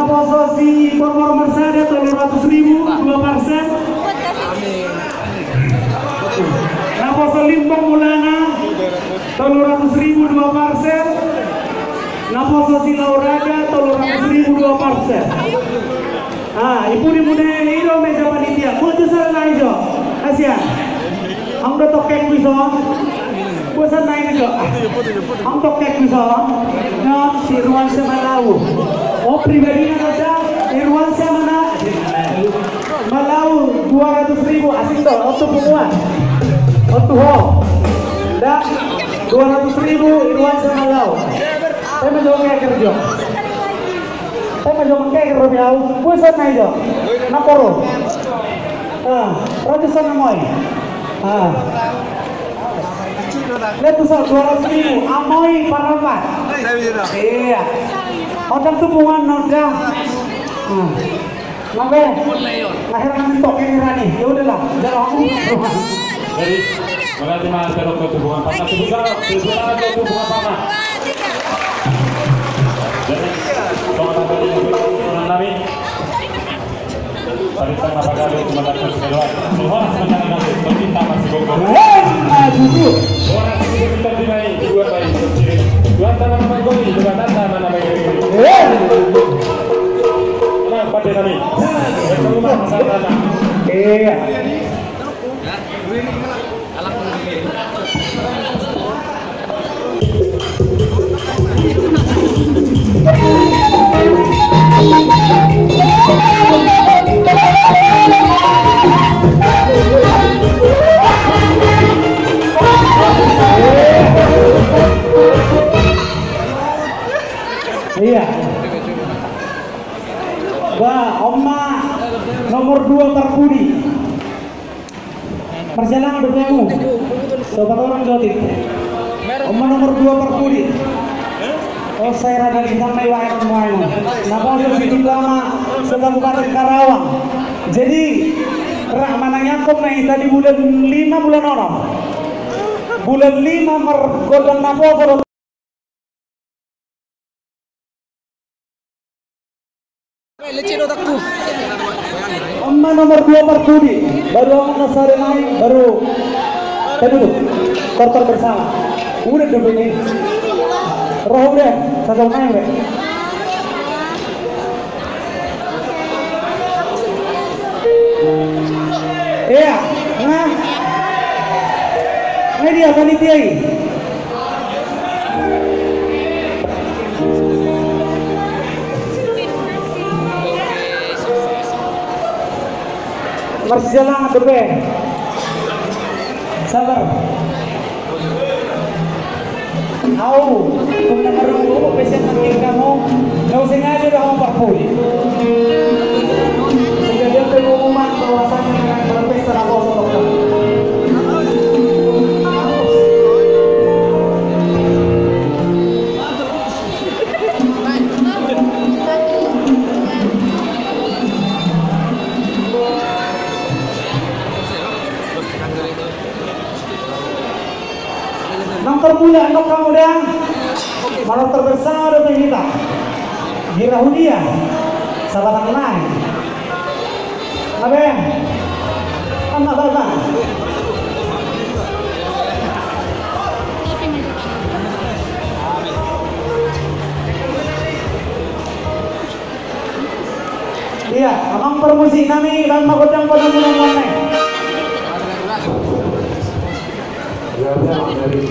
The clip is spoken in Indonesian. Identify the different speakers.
Speaker 1: posisi Pormor Mersada 300.000 2 parcel. Nah posisi Limbong Mulana 300.000 2 parcel. Nah posisi Lauraga 300.000 2 parcel. Ibu di muda itu meja panitia. Mau jual naik jo, Asia. Ang tokek bisa, bosan naik jo. Ang tokek bisa, nyom si Irwansyah Malau. Oh pribadinya ada Irwansyah mana? Malau 200.000 asing toh, auto pengumuman, auto ho. Dan 200.000 Irwansyah Malau. Saya menjawab kayak kerja. Saya menjawab kayak kerja. Bosan naik jo, naporo. Ratusan namoy. Lihat tuh 200.000 amoy parapat. Iya. Odang tupungan noda. Ngabe? Lahir kami tok ini rani. Ya udahlah, jalan aku.
Speaker 2: Jadi, berarti mas kalau tupungan panah tupungan panah. Jadi, kalau tadi tupungan kami. Paritang napagalo tumatagos sa luar. Oras man lang natin, pagkita pa si Gogo. Oras kita di may dua pa rin. Dua tanah naman ko, dua tanah naman may Ano, pati namin. Ito naman, masarap na.
Speaker 1: Iya.
Speaker 2: Alam ko
Speaker 1: Iya. Wah, Oma nomor 2 Parpudi. Perjalanan bertemu. Sobat orang Jotik. Oma nomor 2 Parpudi. Oh, saya rada bintang mewah semuanya. Napa sedikit lama sedang Kabupaten Karawang. Jadi mana nyakong nih tadi bulan 5 bulan orang. Bulan 5 mergodang napa Amma nomor 2 Martudi baru Amma Nasari naik baru keduduk kortor bersama udah deh ini roh udah satu naik deh iya nah ini dia panitia ini masih jalan depan sabar tahu kung namarungo mo pesen ng kamu nggak usah ngaji dah kamu parpuli sehingga dia pengumuman bahwasannya dengan berpesta na ako sa dokter termulia anak kamu dah malah terbesar untuk kita Girahudia sahabat lain apa anak bapak iya amang permusik nami dan magodang pada bulan-bulan
Speaker 3: dari